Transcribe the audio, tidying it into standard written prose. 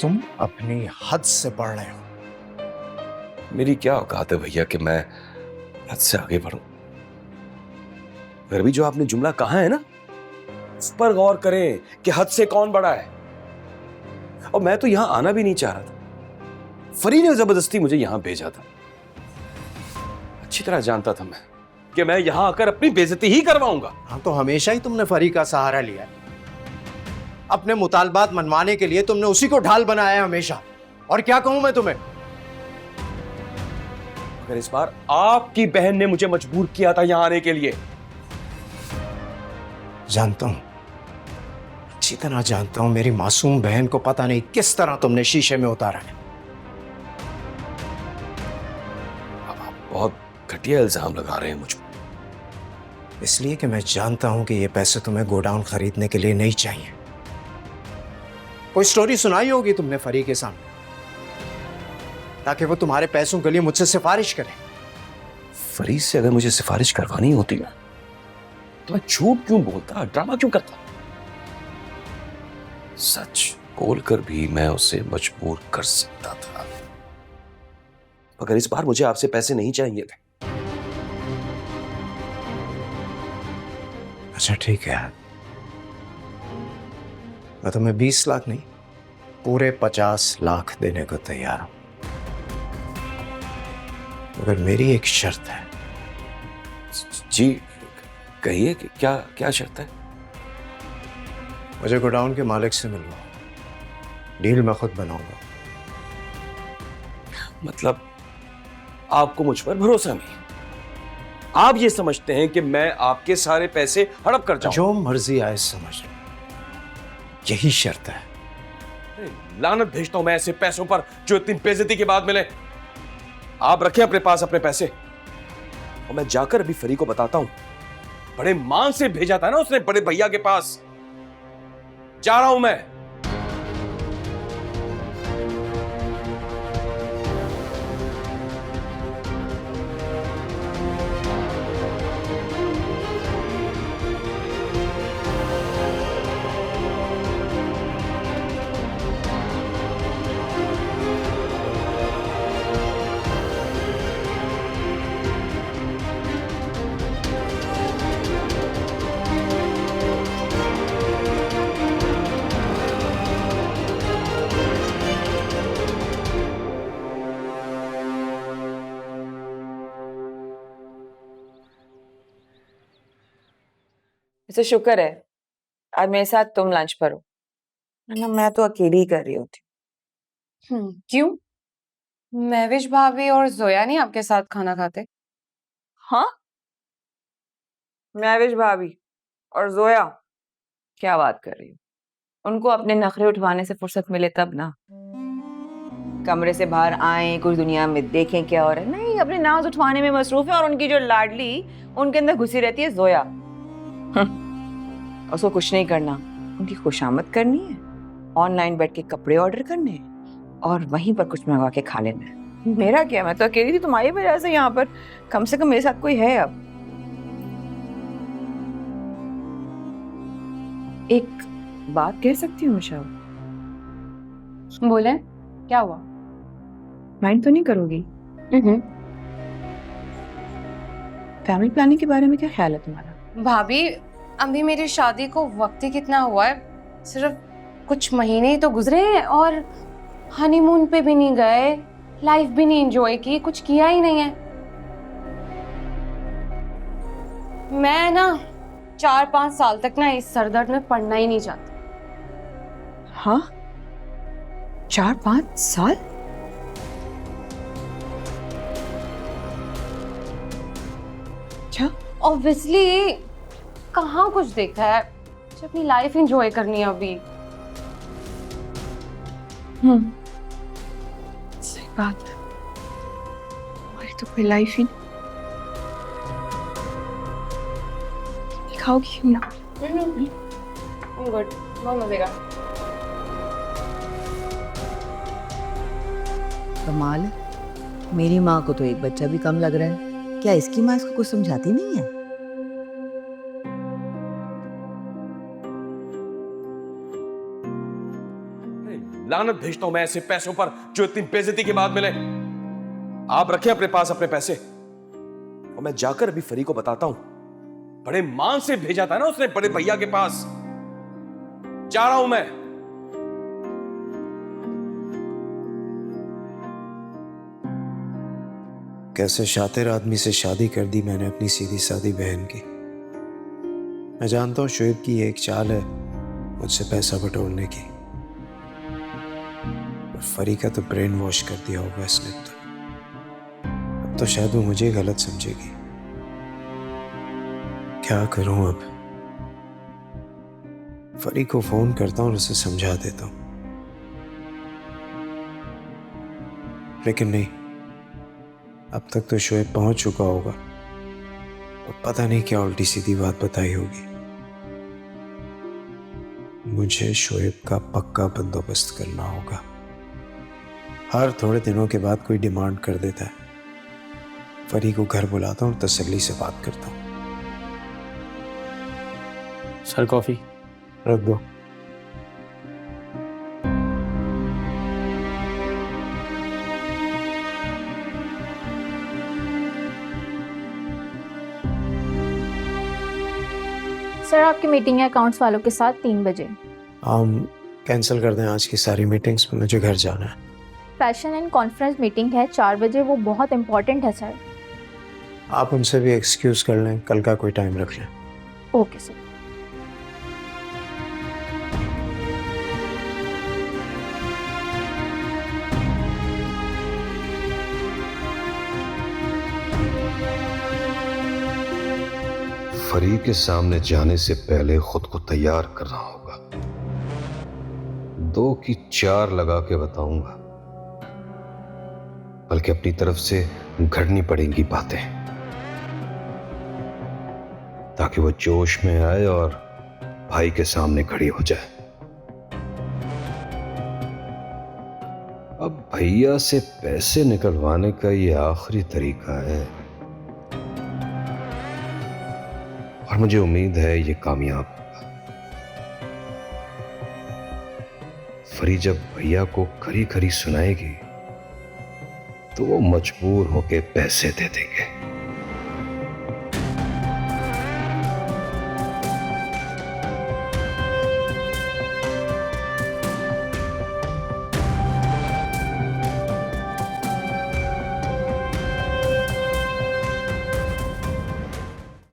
तुम अपनी हद से बढ़ रहे हो। मेरी क्या औकात है भैया कि मैं हद से आगे बढ़ूं। फिर भी जो आपने जुमला कहा है ना, उस पर गौर करें कि हद से कौन बड़ा है। और मैं तो यहां आना भी नहीं चाह रहा था, फरी ने जबरदस्ती मुझे यहां भेजा था। अच्छी तरह जानता था मैं कि मैं यहां आकर अपनी बेइज्जती ही करवाऊंगा। हाँ, तो हमेशा ही तुमने फरी का सहारा लिया है। अपने मुतालबात मनवाने के लिए तुमने उसी को ढाल बनाया है हमेशा। और क्या कहूं मैं तुम्हें। मगर इस बार आपकी बहन ने मुझे मजबूर किया था यहां आने के लिए। जानता हूं, अच्छी तरह जानता हूं, मेरी मासूम बहन को पता नहीं किस तरह तुमने शीशे में उतारा है। आप बहुत घटिया इल्जाम लगा रहे हैं मुझ पर। इसलिए कि मैं जानता हूं कि ये पैसे तुम्हें गोडाउन खरीदने के लिए नहीं चाहिए। कोई स्टोरी सुनाई होगी तुमने फरी के सामने, ताकि वो तुम्हारे पैसों के लिए मुझसे सिफारिश करे। फरीद से अगर मुझे सिफारिश करवानी होती ना, तो मैं झूठ क्यों बोलता, ड्रामा क्यों करता। सच बोलकर भी मैं उसे मजबूर कर सकता था। मगर इस बार मुझे आपसे पैसे नहीं चाहिए थे। अच्छा ठीक है, मैं तुम्हें 20 लाख नहीं, पूरे 50 लाख देने को तैयार हूं। मगर मेरी एक शर्त है। जी कहिए कि क्या क्या शर्त है। मुझे गोडाउन के मालिक से मिलवा, डील मैं खुद बनाऊंगा। मतलब आपको मुझ पर भरोसा नहीं। आप ये समझते हैं कि मैं आपके सारे पैसे हड़प कर जाऊं। जो मर्जी आए समझ लो, यही शर्त है। लानत भेजता हूं मैं ऐसे पैसों पर जो इतनी बेइज्जती के बाद मिले। आप रखें अपने पास अपने पैसे, और मैं जाकर अभी फरी को बताता हूं। बड़े मान से भेजा था ना उसने बड़े भैया के पास। जा रहा हूं मैं। इसे शुक्र है आज मेरे साथ तुम लंच पर हो, वरना मैं तो अकेली ही कर रही होती। क्यों? महविश भाभी और जोया नहीं आपके साथ खाना खाते? हाँ, महविश भाभी और जोया क्या बात कर रही हो। उनको अपने नखरे उठवाने से फुर्सत मिले तब ना, कमरे से बाहर आए, कुछ दुनिया में देखें क्या हो रहा है। नहीं, अपने नाज उठवाने में मसरूफ है। और उनकी जो लाडली उनके अंदर घुसी रहती है, जोया। उसको कुछ नहीं करना, उनकी खुशामद करनी है, ऑनलाइन बैठ के कपड़े ऑर्डर करने हैं और वहीं पर कुछ मंगवा के खा लेना है। मेरा क्या, मैं तो अकेली थी, तुम्हारी वजह से यहाँ पर कम से कम मेरे साथ कोई है। अब एक बात कह सकती हूँ निशा? बोले, क्या हुआ? माइंड तो नहीं करोगी? फैमिली प्लानिंग के बारे में क्या ख्याल है तुम्हारा? भाभी, अभी मेरी शादी को वक्त ही कितना हुआ है, सिर्फ कुछ महीने ही तो गुजरे हैं। और हनीमून पे भी नहीं गए, लाइफ भी नहीं एंजॉय की, कुछ किया ही नहीं है। मैं ना 4-5 साल तक ना इस सरदर्द में पड़ना ही नहीं चाहती। हाँ, 4-5 साल? अच्छा, ऑब्वियसली कहाँ कुछ देखा है, मुझे अपनी लाइफ एंजॉय करनी है अभी। सही बात है, हमारी तो कोई लाइफ ही नहीं। खाओगी ना? गुड, बहुत मजेगा। कमाल है, मेरी माँ को तो एक बच्चा भी कम लग रहा है। क्या इसकी माँ इसको कुछ समझाती नहीं है? लानत भेजता हूं मैं ऐसे पैसों पर जो इतनी बेइज्जती के बाद मिले। आप रखें अपने पास अपने पैसे, और मैं जाकर अभी फरी को बताता हूं। बड़े मान से भेजा था ना उसने बड़े भैया के पास। जा रहा हूं मैं। कैसे शातिर आदमी से शादी कर दी मैंने अपनी सीधी सादी बहन की। मैं जानता हूं शुएब की ये एक चाल है मुझसे पैसा बटोरने की, और फरी का तो ब्रेन वॉश कर दिया होगा इसने। अब तो शायद वो मुझे गलत समझेगी। क्या करूं अब? फरी को फोन करता हूं और उसे समझा देता हूं, लेकिन नहीं, अब तक तो शुएब पहुंच चुका होगा और पता नहीं क्या उल्टी सीधी बात बताई होगी। मुझे शुएब का पक्का बंदोबस्त करना होगा। हर थोड़े दिनों के बाद कोई डिमांड कर देता है। फरी को घर बुलाता हूं और तसल्ली से बात करता हूं। सर कॉफी रख दो। सर आपकी मीटिंग है अकाउंट्स वालों के साथ 3 बजे। हम कैंसिल कर दें आज की सारी मीटिंग्स, मुझे घर जाना है। फैशन एंड कॉन्फ्रेंस मीटिंग है 4 बजे, वो बहुत इंपॉर्टेंट है सर। आप उनसे भी एक्सक्यूज कर लें, कल का कोई टाइम रख लें। Okay sir. फरी के सामने जाने से पहले खुद को तैयार करना होगा। 2 की 4 लगा के बताऊंगा, बल्कि अपनी तरफ से घड़नी पड़ेंगी बातें, ताकि वो जोश में आए और भाई के सामने खड़ी हो जाए। अब भैया से पैसे निकलवाने का ये आखिरी तरीका है, और मुझे उम्मीद है ये कामयाब होगा। फरी जब भैया को खरी खरी सुनाएगी तो वो मजबूर होके पैसे दे देंगे।